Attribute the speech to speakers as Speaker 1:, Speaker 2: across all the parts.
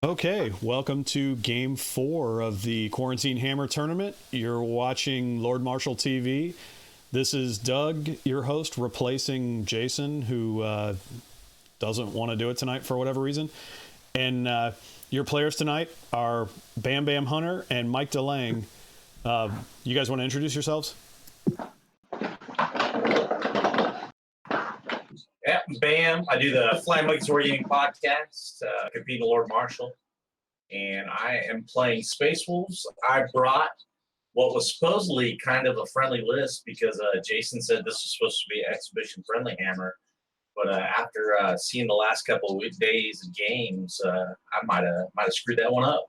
Speaker 1: Okay, welcome to Game 4 of the Quarantine Hammer Tournament. You're watching Lord Marshall TV. This is Doug, your host, replacing Jason, who doesn't want to do it tonight for whatever reason. And your players tonight are BamBam Hunter and Mike DeLang. You guys want to introduce yourselves?
Speaker 2: Yeah, Bam. I do the Flying Monkeys Wargaming podcast, competing Lord Marshall, and I am playing Space Wolves. I brought what was supposedly kind of a friendly list because Jason said this was supposed to be an exhibition friendly hammer, but after seeing the last couple of days of games, I might have screwed that one up.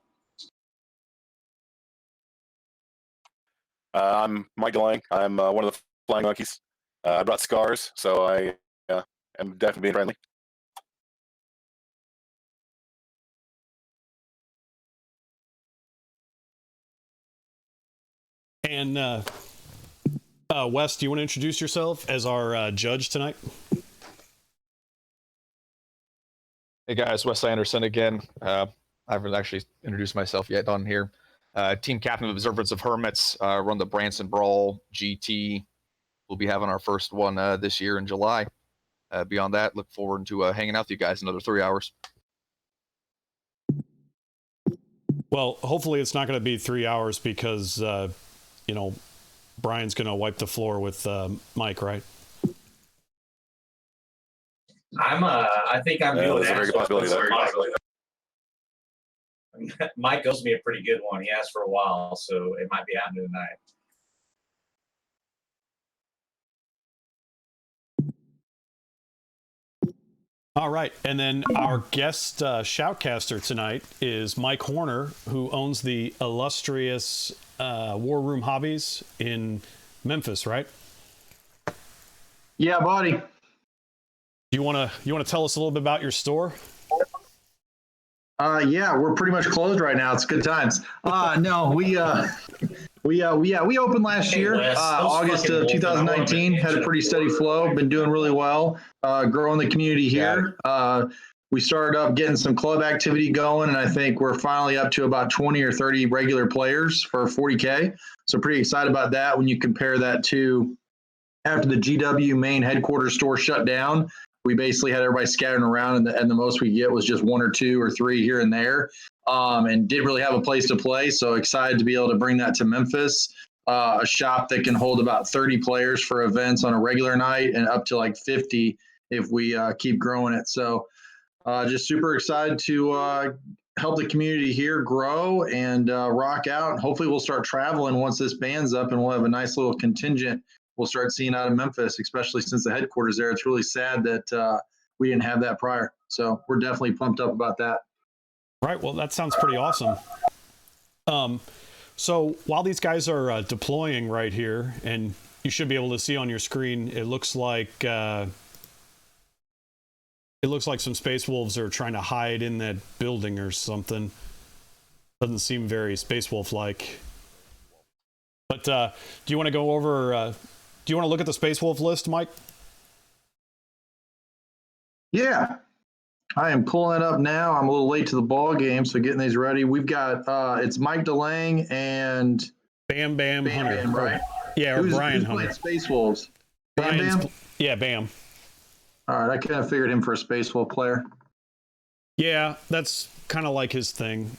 Speaker 3: I'm Mike DeLang. I'm one of the Flying Monkeys. I brought scars, so I am definitely being friendly.
Speaker 1: And Wes, do you want to introduce yourself as our judge tonight?
Speaker 4: Hey guys, Wes Anderson again. I haven't actually introduced myself yet on here. Team captain of Observance of Hermits, run the Branson Brawl GT. We'll be having our first one this year in July. Beyond that, look forward to hanging out with you guys another 3 hours.
Speaker 1: Well, hopefully it's not going to be 3 hours because, Brian's going to wipe the floor with Mike, right?
Speaker 2: I think I'm doing
Speaker 3: There's a very good possibility
Speaker 2: that. Mike owes me a pretty good one. He asked for a while, so it might be happening tonight.
Speaker 1: All right, and then our guest shoutcaster tonight is Mike Horner, who owns the illustrious War Room Hobbies in Memphis, right?
Speaker 5: Yeah, buddy.
Speaker 1: You wanna tell us a little bit about your store?
Speaker 5: Yeah, we're pretty much closed right now. It's good times. No, we opened last year,
Speaker 2: Wes,
Speaker 5: August of 2019. Had a pretty steady flow. Been doing really well, growing the community here. We started up getting some club activity going, and I think we're finally up to about 20 or 30 regular players for 40K. So pretty excited about that. When you compare that to after the GW main headquarters store shut down, we basically had everybody scattering around, and the most we get was just 1 or 2 or 3 here and there, and didn't really have a place to play. So excited to be able to bring that to Memphis, a shop that can hold about 30 players for events on a regular night and up to like 50 if we keep growing it. So just super excited to help the community here grow and rock out. Hopefully we'll start traveling once this band's up, and we'll have a nice little contingent we'll start seeing out of Memphis, especially since the headquarters there. It's really sad that we didn't have that prior. So we're definitely pumped up about that.
Speaker 1: Right. Well, that sounds pretty awesome. So while these guys are deploying right here, and you should be able to see on your screen, it looks like some Space Wolves are trying to hide in that building or something. Doesn't seem very Space Wolf-like. But do you want to go over? Do you want to look at the Space Wolf list, Mike?
Speaker 5: Yeah, I am pulling it up now. I'm a little late to the ball game, so getting these ready. We've got it's Mike DeLang and
Speaker 1: BamBam Hunter,
Speaker 5: Bam, right?
Speaker 1: Yeah, or Brian
Speaker 5: who's
Speaker 1: Hunter.
Speaker 5: playing Space Wolves? BamBam?
Speaker 1: Yeah, Bam.
Speaker 5: All right, I kind of figured him for a Space Wolf player.
Speaker 1: Yeah, that's kind of like his thing.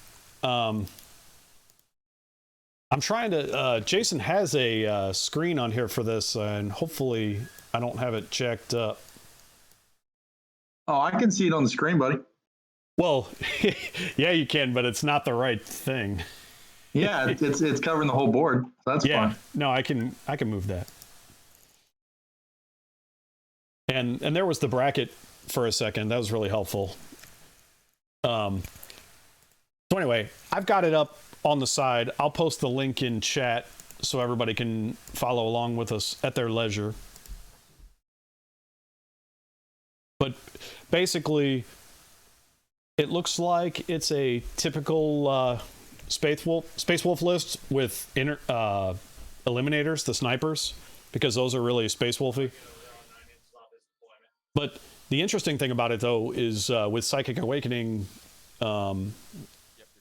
Speaker 1: I'm trying to. Jason has a screen on here for this, and hopefully I don't have it checked up.
Speaker 5: Oh, I can see it on the screen, buddy.
Speaker 1: Well, yeah, you can, but it's not the right thing.
Speaker 5: Yeah, it's covering the whole board. So that's fine.
Speaker 1: No, I can move that. And there was the bracket for a second. That was really helpful. So anyway, I've got it up on the side. I'll post the link in chat so everybody can follow along with us at their leisure. But basically, it looks like it's a typical Space Wolf list with eliminators, the snipers, because those are really Space Wolfy. But the interesting thing about it, though, is with Psychic Awakening,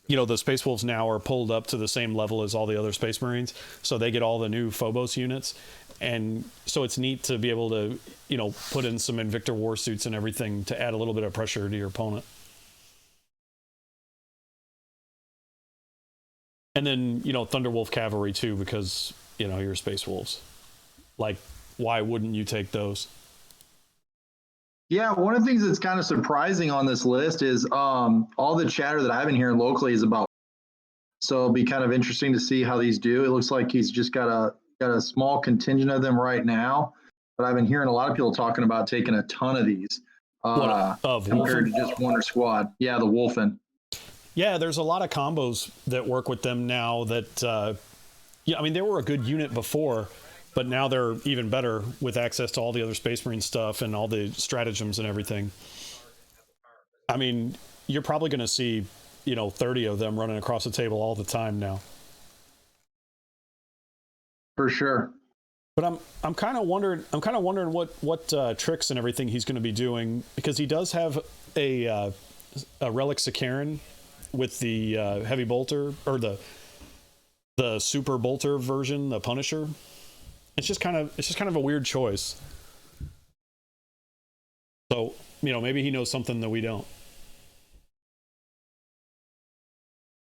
Speaker 1: the Space Wolves now are pulled up to the same level as all the other Space Marines, so they get all the new Phobos units, and so it's neat to be able to put in some Invictor war suits and everything to add a little bit of pressure to your opponent. And then Thunderwolf cavalry too, because you're Space Wolves. Like, why wouldn't you take those?
Speaker 5: Yeah, one of the things that's kind of surprising on this list is all the chatter that I've been hearing locally is about. So it'll be kind of interesting to see how these do. It looks like he's just got a small contingent of them right now, but I've been hearing a lot of people talking about taking a ton of these compared
Speaker 1: Wolfen?
Speaker 5: to just Wonder Squad. Yeah, the Wolfen.
Speaker 1: Yeah, there's a lot of combos that work with them now that, they were a good unit before, but now they're even better with access to all the other Space Marine stuff and all the stratagems and everything. I mean, you're probably going to see, 30 of them running across the table all the time now.
Speaker 5: For sure.
Speaker 1: But I'm kind of wondering what tricks and everything he's going to be doing, because he does have a Relic Sicaran with the heavy bolter, or the super bolter version, the Punisher. It's just kind of a weird choice. So, maybe he knows something that we don't.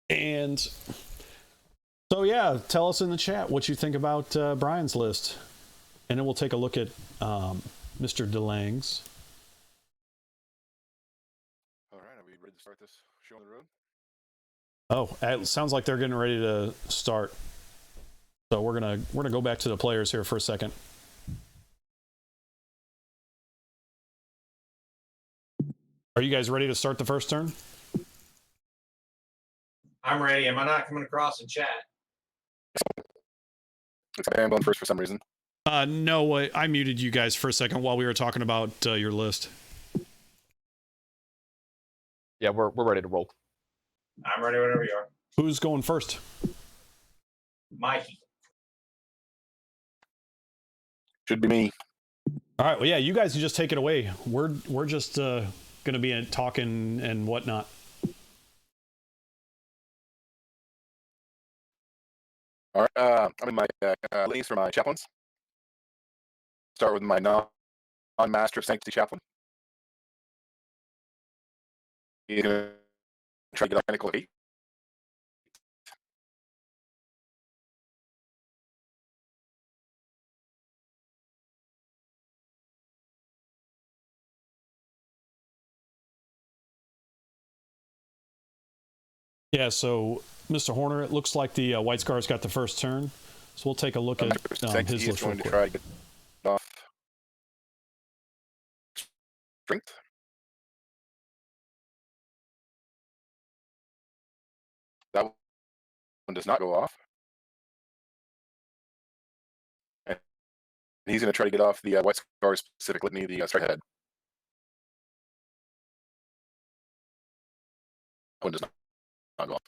Speaker 1: And so, yeah, tell us in the chat what you think about Brian's list. And then we'll take a look at Mr. DeLange's.
Speaker 3: All right, are we ready to start this show on the road?
Speaker 1: Oh, it sounds like they're getting ready to start. So we're gonna go back to the players here for a second. Are you guys ready to start the first turn?
Speaker 2: I'm ready. Am I not coming across in chat?
Speaker 3: Looks like BamBam first for some reason.
Speaker 1: No, I muted you guys for a second while we were talking about your list.
Speaker 4: Yeah, we're ready to roll.
Speaker 2: I'm ready whenever you are.
Speaker 1: Who's going first?
Speaker 2: Mikey.
Speaker 3: Should be me.
Speaker 1: All right. Well, yeah, you guys can just take it away. We're just going to be talking and whatnot.
Speaker 3: All right. I'm in my links for my chaplains. Start with my non-master of sanctity chaplain. He's gonna try to get identical 8.
Speaker 1: Yeah, so Mr. Horner, it looks like the White Scar's got the first turn. So we'll take a look at his
Speaker 3: He's
Speaker 1: list real
Speaker 3: going to
Speaker 1: quick.
Speaker 3: try to get off strength. That one does not go off. And he's going to try to get off the White Scar specific litany, the strike head. That one does not go off.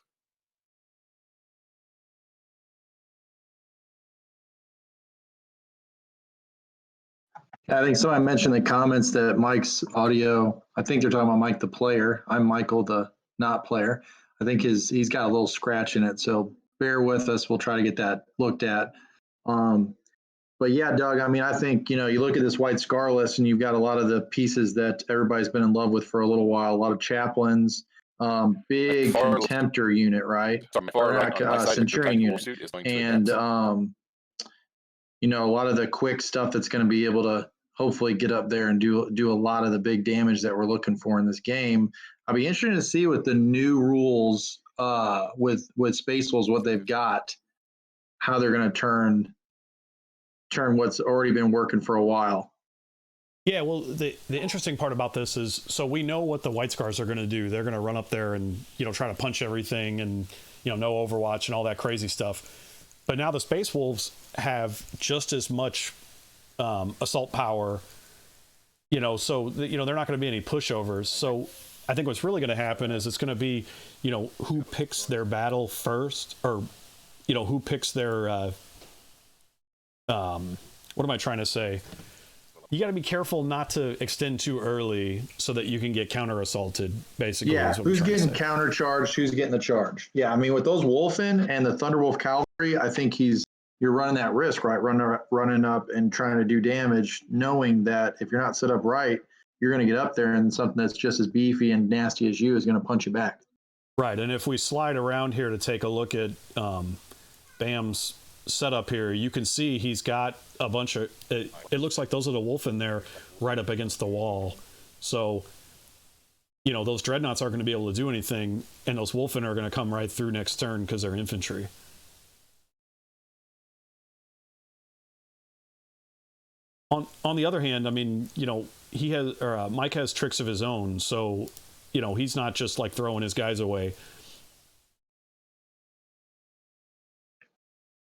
Speaker 5: I think somebody mentioned in the comments that Mike's audio, I think they're talking about Mike the player. I'm Michael the not player. I think he's got a little scratch in it, so bear with us. We'll try to get that looked at. But yeah, Doug, I mean, I think, you look at this White Scar list and you've got a lot of the pieces that everybody's been in love with for a little while, a lot of chaplains, big contemptor unit, right? Centurion unit. And, a lot of the quick stuff that's going to be able to hopefully get up there and do a lot of the big damage that we're looking for in this game. I'll be interested to see with the new rules with Space Wolves, what they've got, how they're going to turn what's already been working for a while.
Speaker 1: Yeah, well, the interesting part about this is, so we know what the White Scars are going to do. They're going to run up there and try to punch everything and no Overwatch and all that crazy stuff. But now the Space Wolves have just as much assault power, so they're not going to be any pushovers. So I think what's really going to happen is it's going to be, who picks their battle first, or who picks their what am I trying to say? you got to be careful not to extend too early so that you can get counter assaulted. Basically,
Speaker 5: Yeah,
Speaker 1: is what I'm
Speaker 5: who's
Speaker 1: trying to
Speaker 5: getting
Speaker 1: say.
Speaker 5: counter charged? Who's getting the charge? Yeah, I mean, with those Wolfen and the Thunderwolf cavalry, I think you're running that risk, right? Running up and trying to do damage, knowing that if you're not set up right, you're going to get up there and something that's just as beefy and nasty as you is going to punch you back.
Speaker 1: Right, and if we slide around here to take a look at Bam's setup here, you can see he's got a bunch of. It looks like those are the Wolfen there, right up against the wall. So, those dreadnoughts aren't going to be able to do anything, and those Wolfen are going to come right through next turn because they're infantry. On the other hand, I mean, Mike has tricks of his own, so he's not just like throwing his guys away.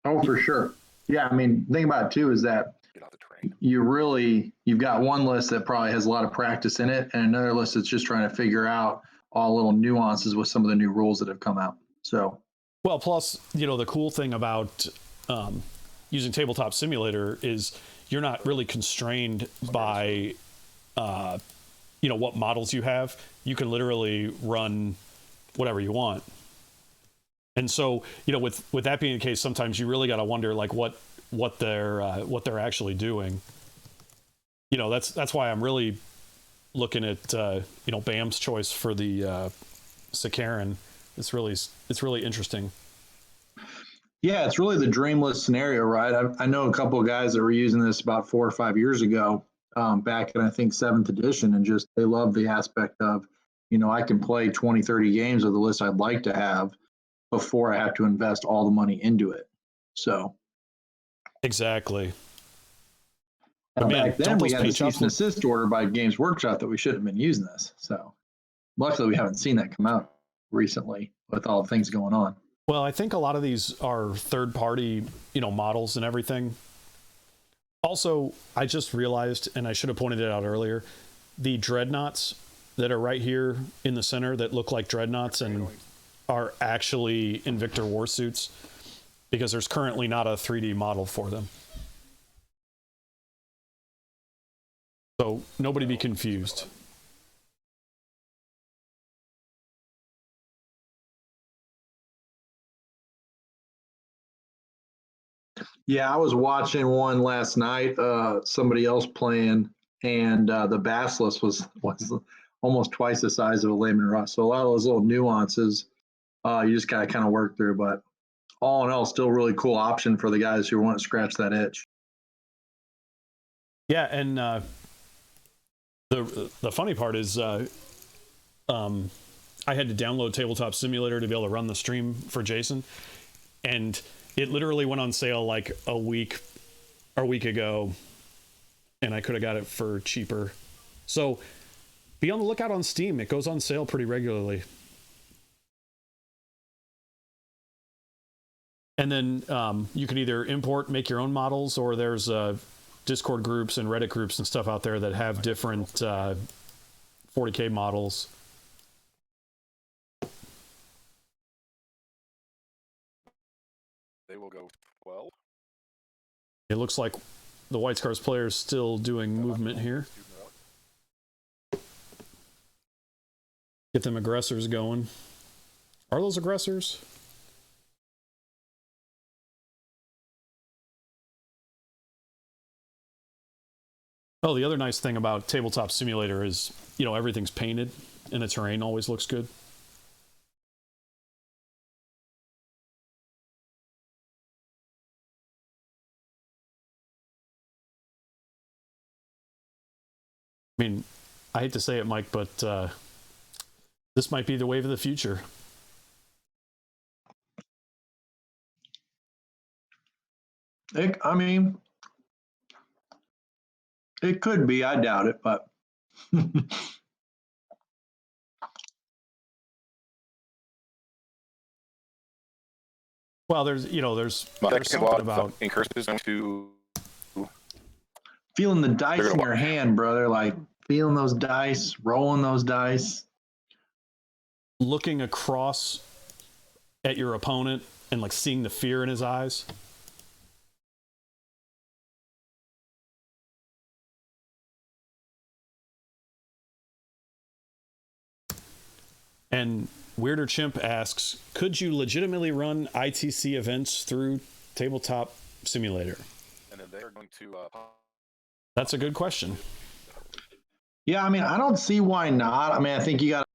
Speaker 5: Oh, for sure. Yeah, I mean, the thing about it too is that
Speaker 3: Get off the train.
Speaker 5: you've got one list that probably has a lot of practice in it, and another list that's just trying to figure out all little nuances with some of the new rules that have come out. So,
Speaker 1: well, plus, the cool thing about using Tabletop Simulator is you're not really constrained by, what models you have. You can literally run whatever you want. And so, with that being the case, sometimes you really got to wonder like what they're actually doing. That's why I'm really looking at Bam's choice for the Sakaran. It's really interesting.
Speaker 5: yeah, it's really the dreamless scenario, right? I know a couple of guys that were using this about 4 or 5 years ago, back in I think 7th edition, and just they love the aspect of, I can play 20, 30 games with the list I'd like to have before I have to invest all the money into it. So
Speaker 1: Exactly.
Speaker 5: and
Speaker 1: Man,
Speaker 5: back then
Speaker 1: don't
Speaker 5: we
Speaker 1: those
Speaker 5: had a
Speaker 1: paint jobs
Speaker 5: cease and desist order by Games Workshop that we shouldn't have been using this. So luckily we haven't seen that come out recently with all the things going on.
Speaker 1: Well, I think a lot of these are third-party, models and everything. Also, I just realized, and I should have pointed it out earlier, the dreadnoughts that are right here in the center that look like dreadnoughts and are actually Invictor warsuits, because there's currently not a 3D model for them. So nobody be confused.
Speaker 5: Yeah, I was watching one last night, somebody else playing, and the Basilisk was almost twice the size of a Lehman Russ. So a lot of those little nuances, you just gotta kind of work through. But all in all, still really cool option for the guys who want to scratch that itch.
Speaker 1: Yeah, and the funny part is, I had to download Tabletop Simulator to be able to run the stream for Jason, and it literally went on sale like a week ago, and I could have got it for cheaper. So be on the lookout on Steam. It goes on sale pretty regularly. And then you can either make your own models, or there's Discord groups and Reddit groups and stuff out there that have different 40K models.
Speaker 3: They will go 12.
Speaker 1: It looks like the White Scars player is still doing movement here. Get them aggressors going. Are those aggressors? Oh, the other nice thing about Tabletop Simulator is, everything's painted and the terrain always looks good. I mean, I hate to say it, Mike, but this might be the wave of the future.
Speaker 5: I mean, it could be. I doubt it, but
Speaker 1: Well, there's something about
Speaker 3: Curses to
Speaker 5: feeling the dice in your hand, brother. Like feeling those dice, rolling those dice.
Speaker 1: looking across at your opponent and like seeing the fear in his eyes. And Weirder Chimp asks, could you legitimately run ITC events through Tabletop Simulator?
Speaker 3: And then they're going to.
Speaker 1: That's a good question.
Speaker 5: Yeah, I mean, I don't see why not. I mean, I think you got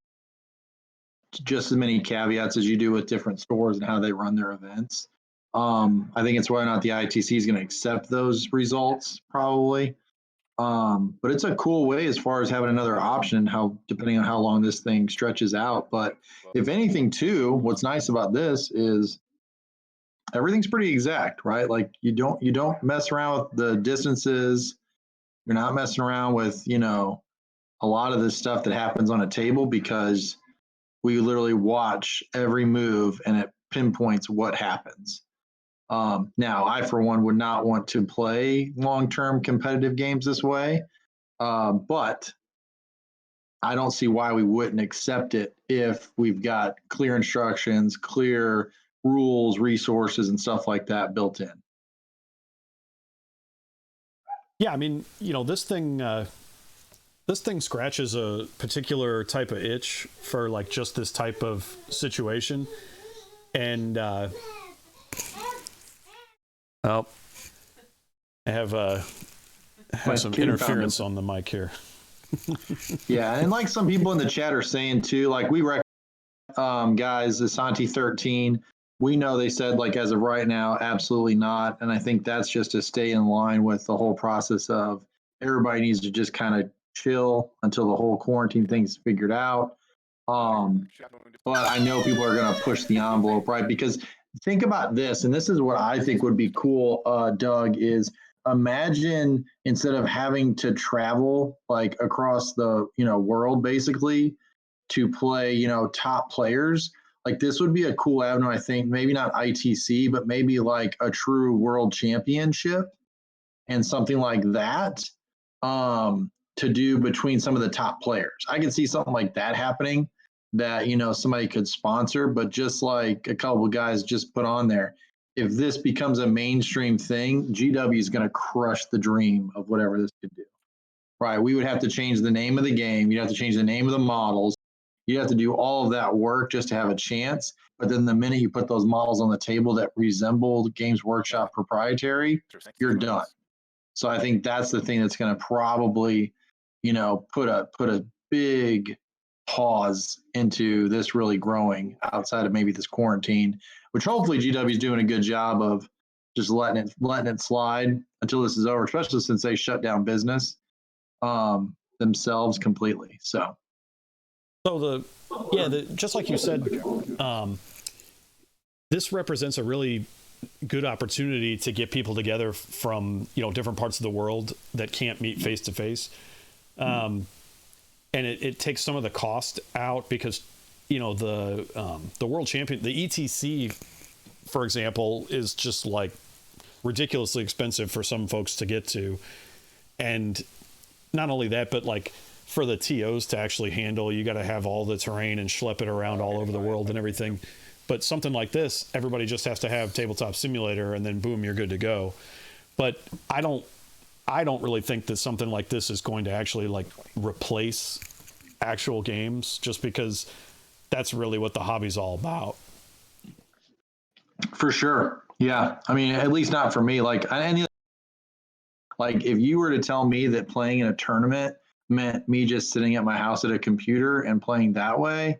Speaker 5: just as many caveats as you do with different stores and how they run their events. I think it's whether or not the ITC is going to accept those results, probably. But it's a cool way as far as having another option, how depending on how long this thing stretches out. But if anything, too, what's nice about this is everything's pretty exact, right? Like you don't mess around with the distances. You're not messing around with, a lot of this stuff that happens on a table because we literally watch every move and it pinpoints what happens. Now, I, for one, would not want to play long-term competitive games this way, but I don't see why we wouldn't accept it if we've got clear instructions, clear rules, resources, and stuff like that built in.
Speaker 1: Yeah, I mean, this thing scratches a particular type of itch for like just this type of situation, and I have some interference on the mic here.
Speaker 5: Yeah, and like some people in the chat are saying too, like we guys, Asante 13, we know they said like as of right now, absolutely not. And I think that's just to stay in line with the whole process of everybody needs to just kind of chill until the whole quarantine thing's figured out. But I know people are going to push the envelope, right? Because think about this, and this is what I think would be cool, Doug, is imagine instead of having to travel like across the world basically to play top players, like this would be a cool avenue. I think maybe not ITC, but maybe like a true world championship and something like that to do between some of the top players. I can see something like that happening that somebody could sponsor, but just like a couple of guys just put on there, if this becomes a mainstream thing, GW is going to crush the dream of whatever this could do. Right? We would have to change the name of the game. You'd have to change the name of the models. You'd have to do all of that work just to have a chance. But then the minute you put those models on the table that resemble the Games Workshop proprietary, you're done. So I think that's the thing that's going to probably, put a big pause into this really growing outside of maybe this quarantine, which hopefully GW is doing a good job of just letting it slide until this is over, especially since they shut down business themselves completely. So
Speaker 1: just like you said, this represents a really good opportunity to get people together from different parts of the world that can't meet face to face. And it takes some of the cost out because, the world champion, the ETC, for example, is just like ridiculously expensive for some folks to get to. And not only that, but like for the TOs to actually handle, you got to have all the terrain and schlep it around all over the world and everything. But something like this, everybody just has to have Tabletop Simulator and then boom, you're good to go. But I don't really think that something like this is going to actually like replace actual games, just because that's really what the hobby's all about.
Speaker 5: For sure. Yeah. I mean, at least not for me. Like if you were to tell me that playing in a tournament meant me just sitting at my house at a computer and playing that way,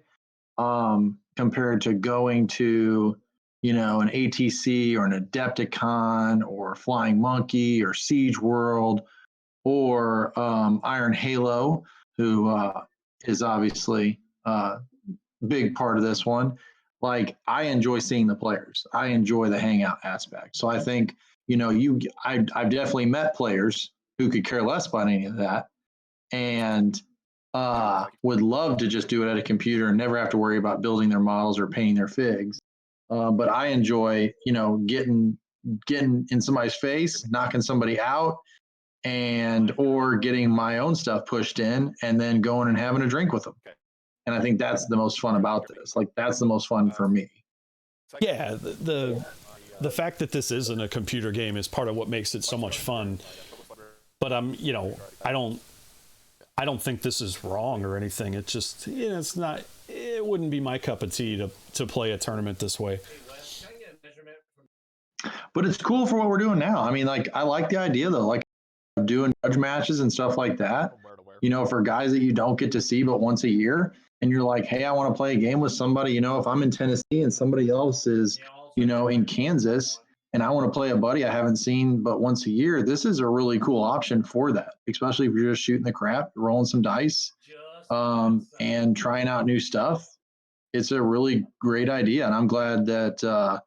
Speaker 5: compared to going to, an ATC or an Adepticon or Flying Monkey or Siege World or Iron Halo, who is obviously a big part of this one. Like, I enjoy seeing the players. I enjoy the hangout aspect. So I think, I've definitely met players who could care less about any of that and would love to just do it at a computer and never have to worry about building their models or painting their figs. But I enjoy, getting in somebody's face, knocking somebody out, or getting my own stuff pushed in and then going and having a drink with them. And I think that's the most fun about this. Like, that's the most fun for me.
Speaker 1: Yeah, the fact that this isn't a computer game is part of what makes it so much fun. But I don't think this is wrong or anything. It's just, it's not. wouldn't be my cup of tea to play a tournament this way.
Speaker 5: But it's cool for what we're doing now. I mean, like, I like the idea though, like doing judge matches and stuff like that. You know, for guys that you don't get to see but once a year, and you're like, hey, I want to play a game with somebody. You know, if I'm in Tennessee and somebody else is, you know, in Kansas, and I want to play a buddy I haven't seen but once a year, this is a really cool option for that, especially if you're just shooting the crap, rolling some dice, and trying out new stuff. It's a really great idea, and I'm glad that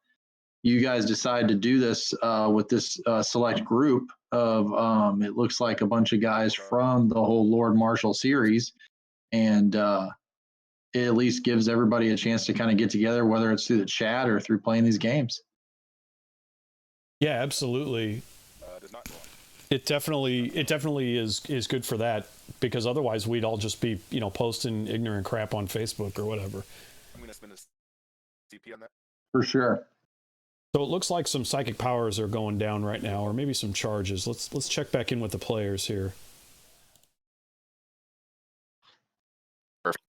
Speaker 5: you guys decided to do this with this select group of, it looks like a bunch of guys from the whole Lord Marshall series, and it at least gives everybody a chance to kind of get together, whether it's through the chat or through playing these games.
Speaker 1: Yeah, absolutely. It definitely is good for that, because otherwise we'd all just be, you know, posting ignorant crap on Facebook or whatever.
Speaker 3: I'm gonna spend a CP on that.
Speaker 5: For sure.
Speaker 1: So it looks like some psychic powers are going down right now, or maybe some charges. Let's check back in with the players here.
Speaker 3: Perfect.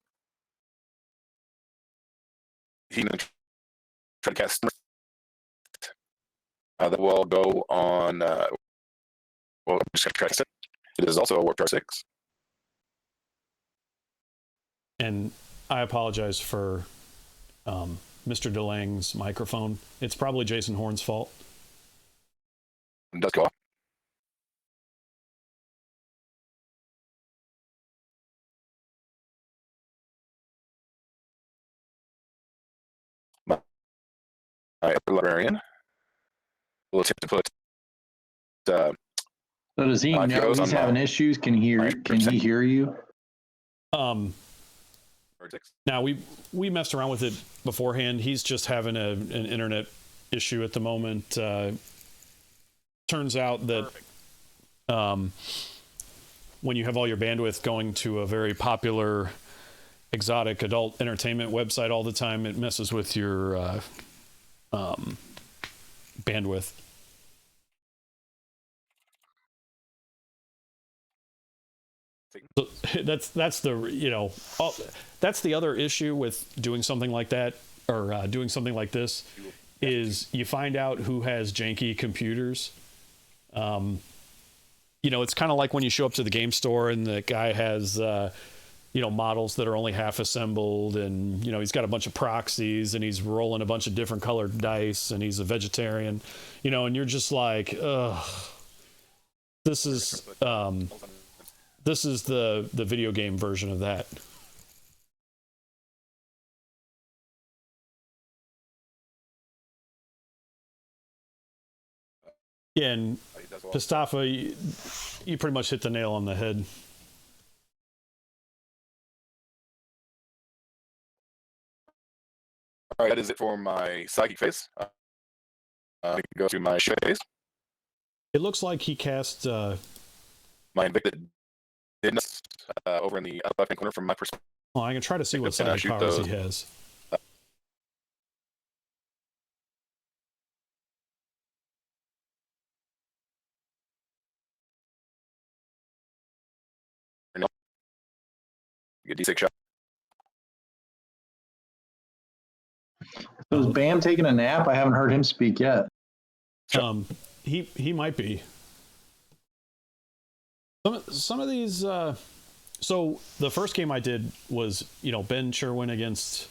Speaker 3: He try to cast that will go on. Well, I'm just gonna try to set. It is also a warp charge 6.
Speaker 1: And I apologize for Mr. DeLange's microphone. It's probably Jason Horn's fault.
Speaker 3: It does go off. My librarian will attempt to put.
Speaker 5: So does he know he's having issues? Can he hear you?
Speaker 1: Now we messed around with it beforehand. He's just having an internet issue at the moment. Turns out that when you have all your bandwidth going to a very popular exotic adult entertainment website all the time, it messes with your bandwidth. So that's the, you know, that's the other issue with doing something like that, or doing something like this, is you find out who has janky computers. You know, it's kind of like when you show up to the game store and the guy has you know, models that are only half assembled, and, you know, he's got a bunch of proxies and he's rolling a bunch of different colored dice, and he's a vegetarian, you know, and you're just like, ugh, this is the video game version of that. Yeah, and Pistafa, you pretty much hit the nail on the head.
Speaker 3: All right, that is it for my psychic phase. I can go to my shit phase.
Speaker 1: It looks like he cast
Speaker 3: my invicted deadness over in the left-hand corner from my perspective.
Speaker 1: Well, I can try to see what psychic powers he has.
Speaker 3: Get D6 shot.
Speaker 5: So is Bam taking a nap? I haven't heard him speak yet.
Speaker 1: He might be. Some of these. So the first game I did was, you know, Ben Sherwin against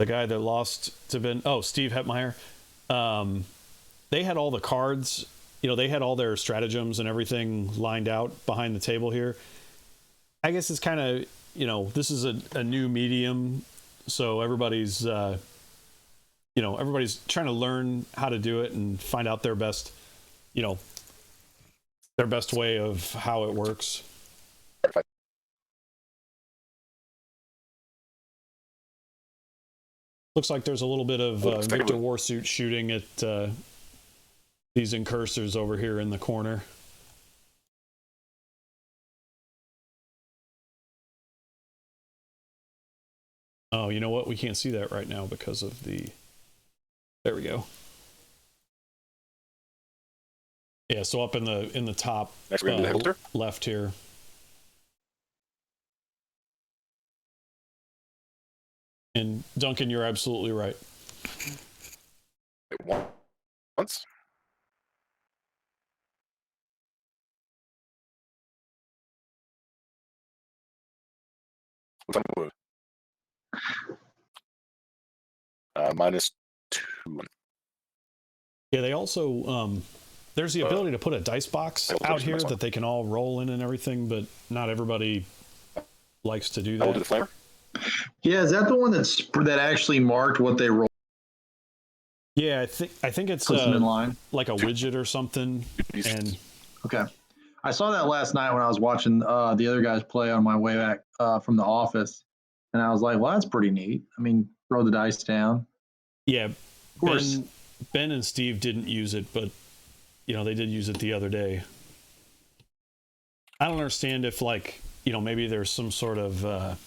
Speaker 1: the guy that lost to Ben. Oh, Steve Hetmeyer. They had all the cards. You know, they had all their stratagems and everything lined out behind the table here. I guess it's kind of, you know, this is a new medium, so everybody's, you know, everybody's trying to learn how to do it and find out their best, you know, their best way of how it works. Looks like there's a little bit of Victor Warsuit shooting at these incursors over here in the corner. Oh, you know what? We can't see that right now because of the... There we go. Yeah, so up in the top left here. And Duncan, you're absolutely right.
Speaker 3: Once. What's on the -2.
Speaker 1: Yeah, they also there's the ability to put a dice box out here that they can all roll in and everything, but not everybody likes to do
Speaker 3: I'll do
Speaker 1: that.
Speaker 3: the flamer.
Speaker 5: Yeah, is that the one that actually marked what they rolled?
Speaker 1: Yeah, I think it's
Speaker 5: Puts them in line.
Speaker 1: like a widget or something. And
Speaker 5: Okay. I saw that last night when I was watching the other guys play on my way back from the office. And I was like, well, that's pretty neat. I mean, throw the dice down.
Speaker 1: yeah,
Speaker 5: Of course.
Speaker 1: Ben and Steve didn't use it, but they did use it the other day. I don't understand if maybe there's some sort of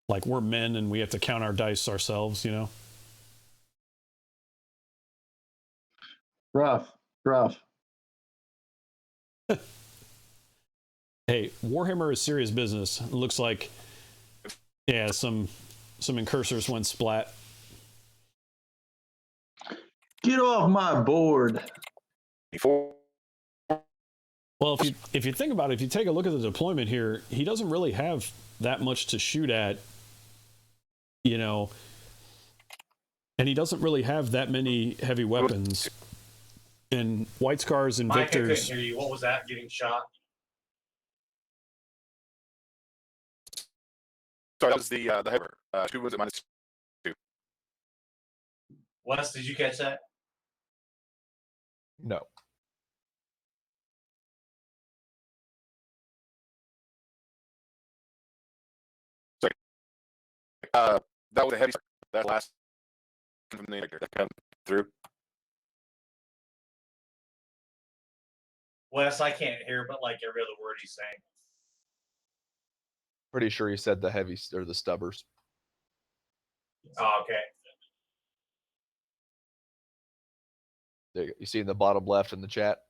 Speaker 1: like we're men and we have to count our dice ourselves,
Speaker 5: Rough.
Speaker 1: Hey, Warhammer is serious business. It looks like, yeah, some incursors went splat.
Speaker 5: Get off my board.
Speaker 3: Before.
Speaker 1: Well, if you think about it, if you take a look at the deployment here, he doesn't really have that much to shoot at, and he doesn't really have that many heavy weapons. And White Scars and
Speaker 2: Mike,
Speaker 1: Victors.
Speaker 2: I couldn't hear you. What was that? Getting shot?
Speaker 3: Sorry, that was the heaver. 2 was at -2.
Speaker 2: Wes, did you catch that?
Speaker 4: No.
Speaker 3: Sorry. That was a heavy start. That last from the that come through.
Speaker 2: Wes, I can't hear, but like every other word he's saying.
Speaker 4: Pretty sure he said the heavy or the stubbers.
Speaker 2: Oh, okay.
Speaker 4: There you see in the bottom left in the chat.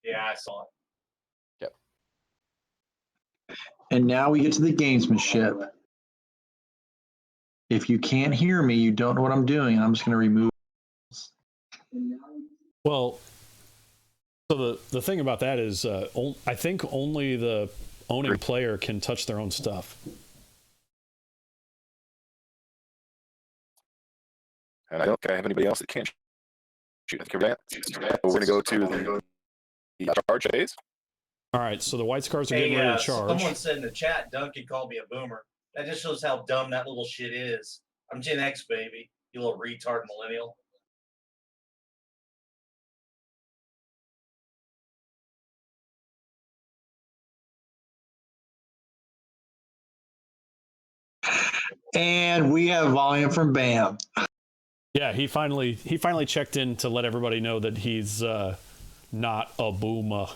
Speaker 2: Yeah, I saw it.
Speaker 4: Yep.
Speaker 5: And now we get to the gamesmanship. If you can't hear me, you don't know what I'm doing. I'm just going to remove.
Speaker 1: Well, so the thing about that is, I think only the owning player can touch their own stuff.
Speaker 3: And I don't think I have anybody else that can shoot. I think we're going to go to the charge phase.
Speaker 1: All right, so the White Scars are getting ready to charge.
Speaker 2: Someone said in the chat, Duncan called me a boomer. That just shows how dumb that little shit is. I'm Gen X, baby. You little retard millennial.
Speaker 5: And we have volume from Bam.
Speaker 1: Yeah, he finally checked in to let everybody know that he's not a boomer.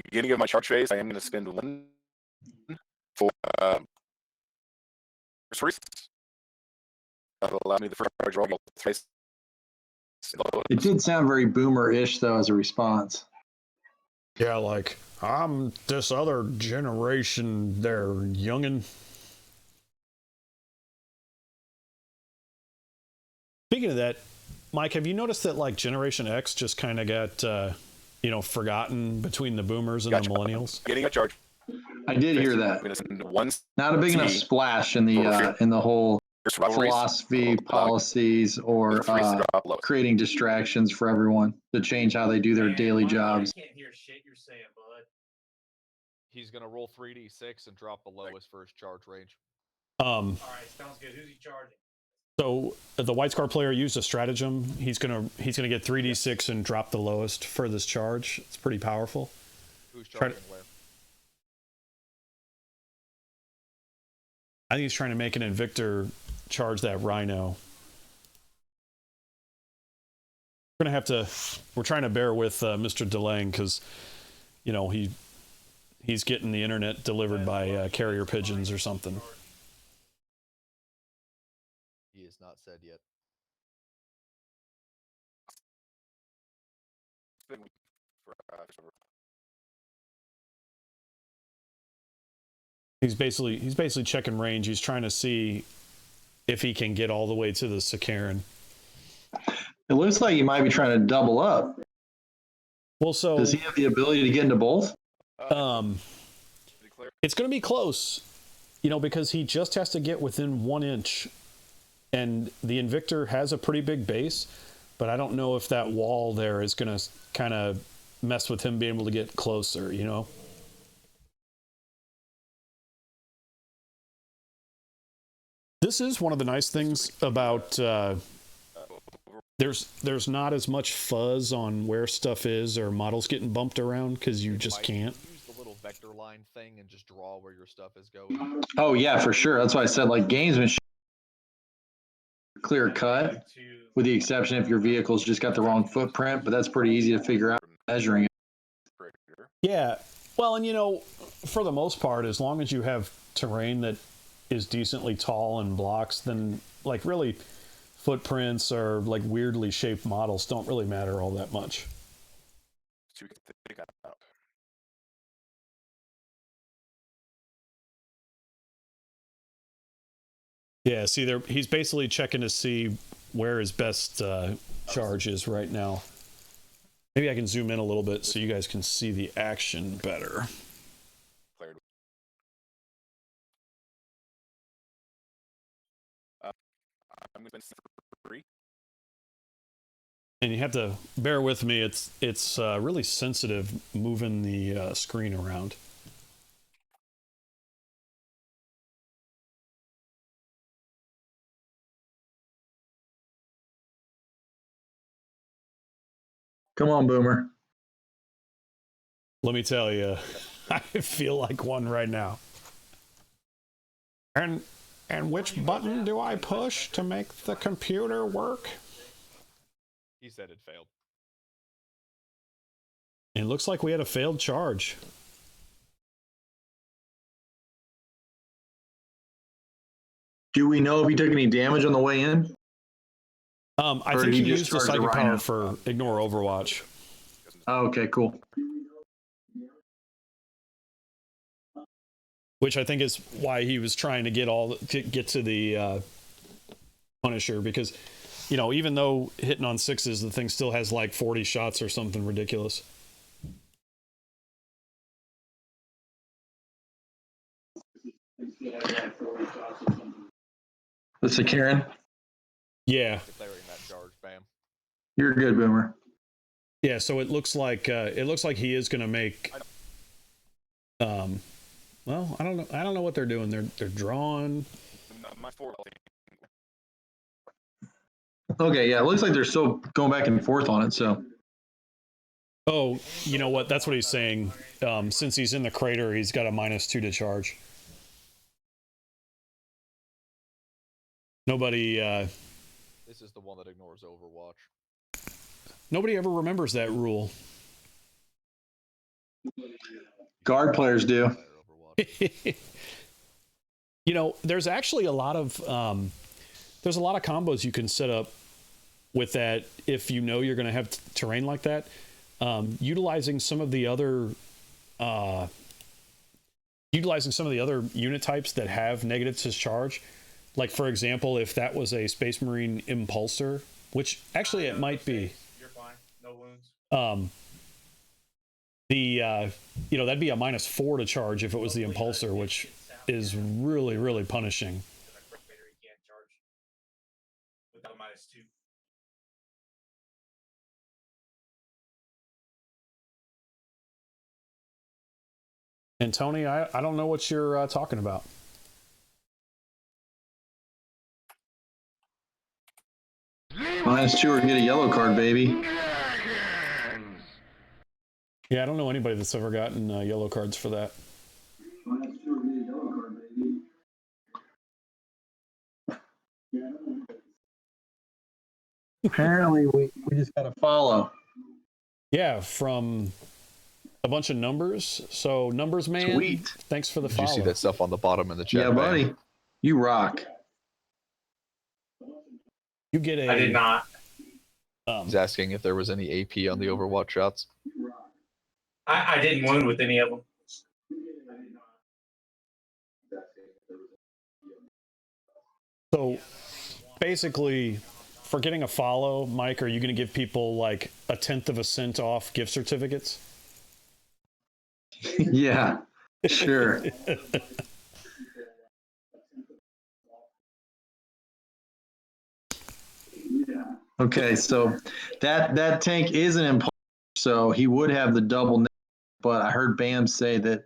Speaker 3: Beginning of my charge phase, I am going to spend 1 for resources. That'll allow me the first charge roll thrice.
Speaker 5: It did sound very boomer-ish, though, as a response.
Speaker 1: Yeah, like, I'm this other generation there, youngin'. Speaking of that, Mike, have you noticed that, like, Generation X just kind of got, forgotten between the boomers and the millennials?
Speaker 3: Getting a charge.
Speaker 5: I did hear that. Not a big enough splash in the whole philosophy, policies, or creating distractions for everyone to change how they do their daily jobs.
Speaker 2: I can't hear shit you're saying, bud.
Speaker 4: He's going to roll 3d6 and drop the lowest for his charge range.
Speaker 2: All right, sounds good. Who's he charging?
Speaker 1: So the White Scar player used a stratagem. He's gonna get 3d6 and drop the lowest for this charge. It's pretty powerful.
Speaker 4: Who's charging where?
Speaker 1: I think he's trying to make an Invictor charge that Rhino. We're trying to bear with Mr. Delang because, he's getting the internet delivered by carrier pigeons or something.
Speaker 4: He has not said yet.
Speaker 1: He's basically checking range. He's trying to see if he can get all the way to the Sakaran.
Speaker 5: It looks like he might be trying to double up.
Speaker 1: Well, so
Speaker 5: does he have the ability to get into both?
Speaker 1: It's going to be close, because he just has to get within 1 inch, and the Invictor has a pretty big base, but I don't know if that wall there is going to kind of mess with him being able to get closer. This is one of the nice things about there's not as much fuzz on where stuff is or models getting bumped around because you just can't.
Speaker 4: Use the little vector line thing and just draw where your stuff is going.
Speaker 5: Oh yeah, for sure. That's why I said like gamesmanship clear cut, with the exception if your vehicle's just got the wrong footprint, but that's pretty easy to figure out measuring it.
Speaker 1: Yeah. Well, and for the most part, as long as you have terrain that is decently tall and blocks, then like really footprints or like weirdly shaped models don't really matter all that much. Yeah, see he's basically checking to see where his best charge is right now. Maybe I can zoom in a little bit so you guys can see the action better. And you have to bear with me. It's really sensitive moving the screen around.
Speaker 5: Come on, Boomer.
Speaker 1: Let me tell you, I feel like one right now. And which button do I push to make the computer work?
Speaker 4: He said it failed.
Speaker 1: It looks like we had a failed charge.
Speaker 5: Do we know if he took any damage on the way in?
Speaker 1: I think he used the psychic power for ignore Overwatch.
Speaker 5: Oh, okay, cool.
Speaker 1: Which I think is why he was trying to get to the Punisher, because even though hitting on 6s, the thing still has like 40 shots or something ridiculous.
Speaker 5: The Sakaran?
Speaker 1: Yeah.
Speaker 4: Declaring that charge, Bam.
Speaker 5: You're good, Boomer.
Speaker 1: Yeah, so it looks like he is going to make. Well, I don't know what they're doing. They're drawing.
Speaker 5: Okay, yeah, it looks like they're still going back and forth on it. So.
Speaker 1: Oh, you know what? That's what he's saying. Since he's in the crater, he's got a -2 to charge. Nobody.
Speaker 4: This is the one that ignores Overwatch.
Speaker 1: Nobody ever remembers that rule.
Speaker 5: Guard players do.
Speaker 1: There's actually a lot of combos you can set up with that if you're going to have terrain like that. Utilizing some of the other unit types that have negative to charge. Like, for example, if that was a Space Marine Impulsor, which actually it might be.
Speaker 2: You're fine. No wounds.
Speaker 1: That'd be a -4 to charge if it was the Impulsor, which is really, really punishing.
Speaker 2: Without -2.
Speaker 1: And Tony, I don't know what you're talking about.
Speaker 5: -2 or get a yellow card, baby.
Speaker 1: Yeah, I don't know anybody that's ever gotten yellow cards for that.
Speaker 5: Apparently, we just got to follow.
Speaker 1: Yeah, from a bunch of numbers. So, Numbers Man,
Speaker 5: Sweet.
Speaker 1: Thanks for the
Speaker 4: Did
Speaker 1: follow.
Speaker 4: you see that stuff on the bottom in the chat?
Speaker 5: Yeah, buddy.
Speaker 4: Bam?
Speaker 5: You rock.
Speaker 1: You get a.
Speaker 2: I did not.
Speaker 4: He's asking if there was any AP on the Overwatch shots.
Speaker 2: I didn't wound with any of them.
Speaker 1: So basically, for getting a follow, Mike, are you going to give people like 1/10 of a cent off gift certificates?
Speaker 5: Yeah, sure. Okay, so that tank is an impulse, so he would have the double net, but I heard Bam say that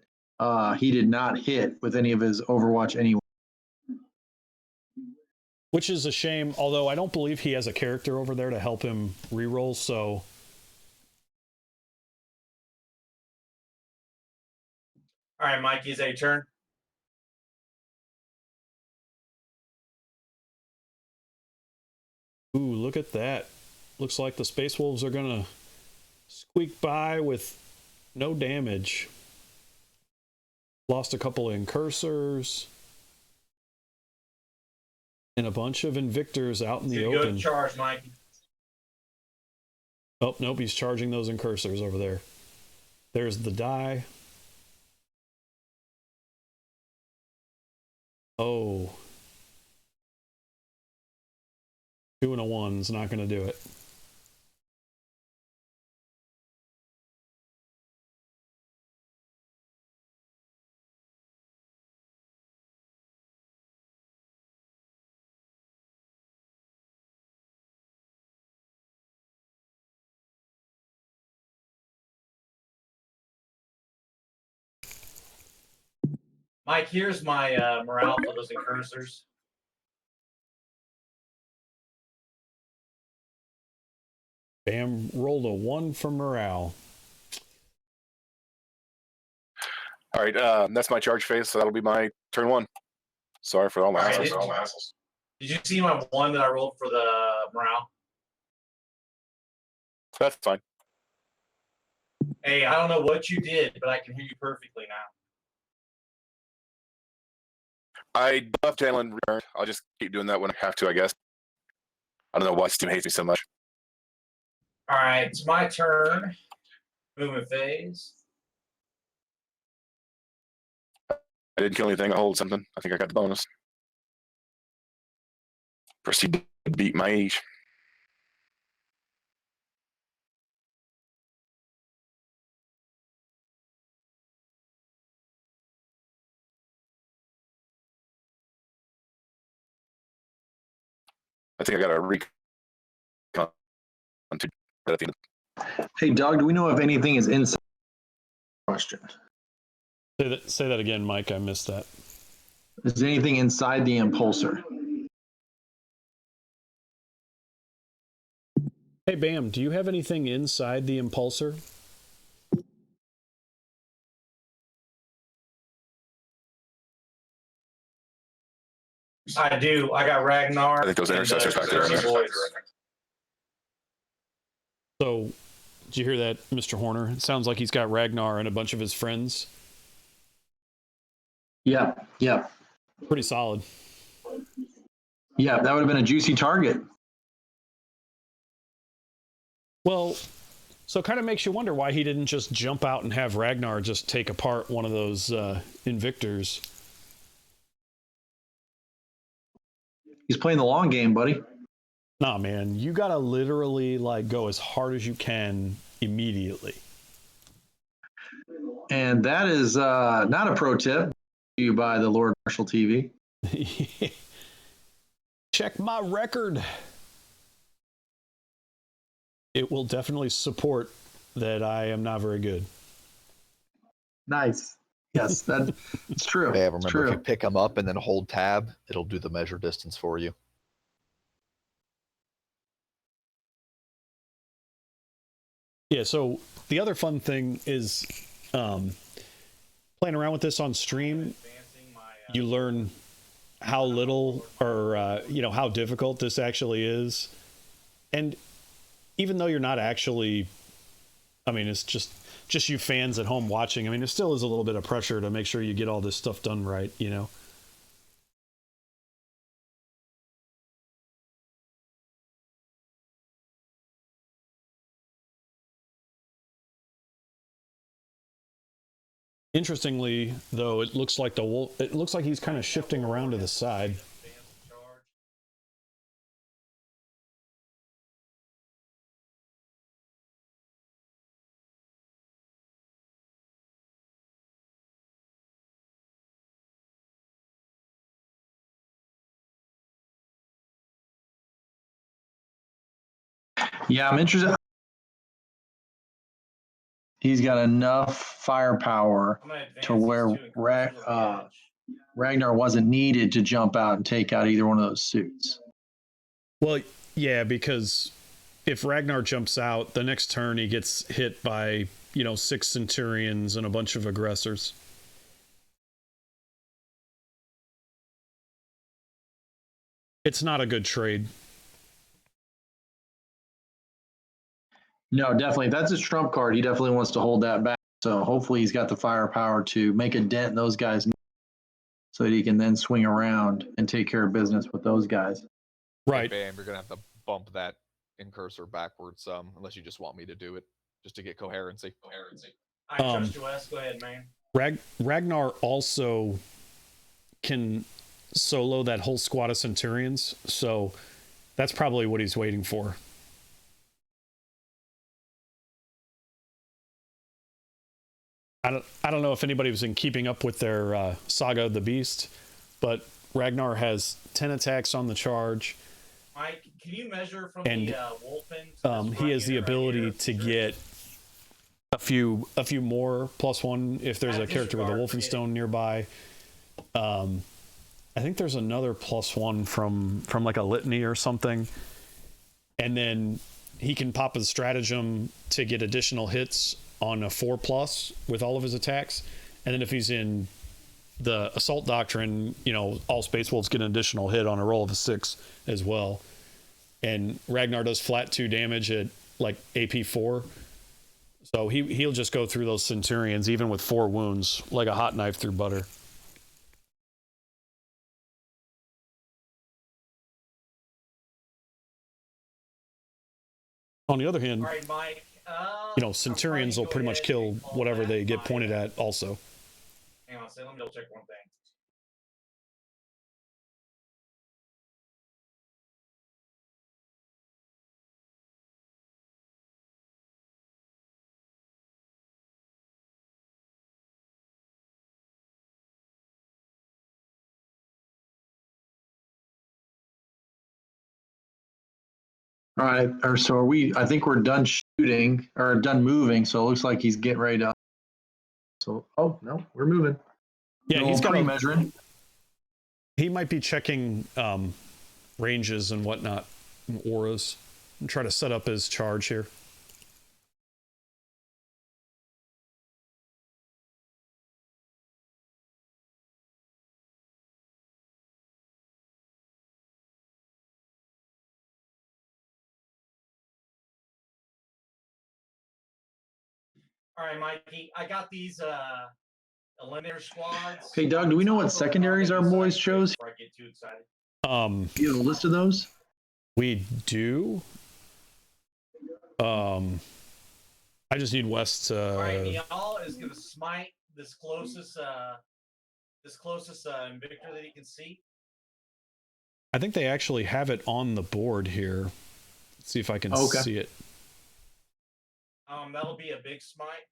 Speaker 5: he did not hit with any of his Overwatch anyway.
Speaker 1: Which is a shame, although I don't believe he has a character over there to help him reroll, so...
Speaker 2: All right, Mikey, is that your turn?
Speaker 1: Ooh, look at that. Looks like the Space Wolves are going to squeak by with no damage. Lost a couple of incursors. And a bunch of Invictors out in the open.
Speaker 2: Good charge, Mikey.
Speaker 1: Oh, nope, he's charging those incursors over there. There's the die. Oh. 2 and a 1's not going to do it.
Speaker 2: Mike, here's my morale for those incursors.
Speaker 1: Bam rolled a 1 for morale.
Speaker 3: All right, that's my charge phase, so that'll be my turn 1. Sorry for all my hassles.
Speaker 2: Did you see my 1 that I rolled for the morale?
Speaker 3: That's fine.
Speaker 2: Hey, I don't know what you did, but I can hear you perfectly now.
Speaker 3: I left Jalen returned. I'll just keep doing that when I have to, I guess. I don't know why Steam hates me so much.
Speaker 2: All right, it's my turn. Movement phase.
Speaker 3: I didn't kill anything. I hold something. I think I got the bonus. Proceed to beat my age. I think I got a recon to at the end.
Speaker 5: Hey, Doug, do we know if anything is inside? Question.
Speaker 1: Say that again, Mike. I missed that.
Speaker 5: Is there anything inside the impulsor?
Speaker 1: Hey, Bam, do you have anything inside the impulsor?
Speaker 2: I do. I got Ragnar.
Speaker 3: I think those intercessors back there.
Speaker 1: So, did you hear that, Mr. Horner? It sounds like he's got Ragnar and a bunch of his friends.
Speaker 5: Yeah.
Speaker 1: Pretty solid.
Speaker 5: Yeah, that would have been a juicy target.
Speaker 1: Well, so it kind of makes you wonder why he didn't just jump out and have Ragnar just take apart one of those Invictors.
Speaker 5: He's playing the long game, buddy.
Speaker 1: Nah, man, you gotta literally like go as hard as you can immediately.
Speaker 5: And that is not a pro tip to you by the Lord Marshall TV.
Speaker 1: Check my record. It will definitely support that I am not very good.
Speaker 5: Nice. Yes, that's true.
Speaker 4: Yeah,
Speaker 5: It's
Speaker 4: remember,
Speaker 5: true.
Speaker 4: if you pick them up and then hold tab, it'll do the measure distance for you.
Speaker 1: Yeah, so the other fun thing is playing around with this on stream. You learn how little or how difficult this actually is. And even though you're not actually, I mean, it's just you fans at home watching. I mean, there still is a little bit of pressure to make sure you get all this stuff done right, you know? Interestingly, though, it looks like he's kind of shifting around to the side.
Speaker 5: Yeah, I'm interested. He's got enough firepower
Speaker 2: I'm gonna advance
Speaker 5: to
Speaker 2: these
Speaker 5: where
Speaker 2: two encroachers on the edge.
Speaker 5: Ragnar wasn't needed to jump out and take out either one of those suits.
Speaker 1: Well, yeah, because if Ragnar jumps out, the next turn he gets hit by, 6 Centurions and a bunch of aggressors. It's not a good trade.
Speaker 5: No, definitely. If that's his trump card, he definitely wants to hold that back. So hopefully he's got the firepower to make a dent in those guys so that he can then swing around and take care of business with those guys.
Speaker 1: Right.
Speaker 4: Bam, you're going to have to bump that incursor backwards unless you just want me to do it just to get coherency.
Speaker 2: I trust you, Wes. Go ahead, man.
Speaker 1: Ragnar also can solo that whole squad of Centurions, so that's probably what he's waiting for. I don't know if anybody was in keeping up with their Saga of the Beast, but Ragnar has 10 attacks on the charge.
Speaker 2: Mike, can you measure from
Speaker 1: and
Speaker 2: the Wolfen?
Speaker 1: he has the ability to get a few more +1 if there's a character with a Wolfenstone nearby. I think there's another +1 from like a litany or something, and then he can pop his stratagem to get additional hits on a 4+ with all of his attacks. And then if he's in the assault doctrine, all Space Wolves get an additional hit on a roll of a 6 as well. And Ragnar does flat 2 damage at like AP 4. So he'll just go through those Centurions even with 4 wounds like a hot knife through butter. On the other hand,
Speaker 2: All right, Mike.
Speaker 1: Centurions will pretty much kill whatever they get pointed at also.
Speaker 2: Hang on a second. Let me double check one thing.
Speaker 5: All right. So are we? I think we're done shooting or done moving. So it looks like he's getting ready to. So no, we're moving.
Speaker 1: Yeah, he's got
Speaker 5: measuring.
Speaker 1: He might be checking ranges and whatnot, and auras, and try to set up his charge here.
Speaker 2: All right, Mikey. I got these eliminator squads.
Speaker 5: Hey, Doug, do we know what secondaries our boys chose?
Speaker 2: Before I get too excited.
Speaker 5: You have a list of those?
Speaker 1: We do. I just need West to.
Speaker 2: All right, y'all is gonna smite this closest Invictor that he can see.
Speaker 1: I think they actually have it on the board here. Let's see if I can see it.
Speaker 2: That'll be a big smite.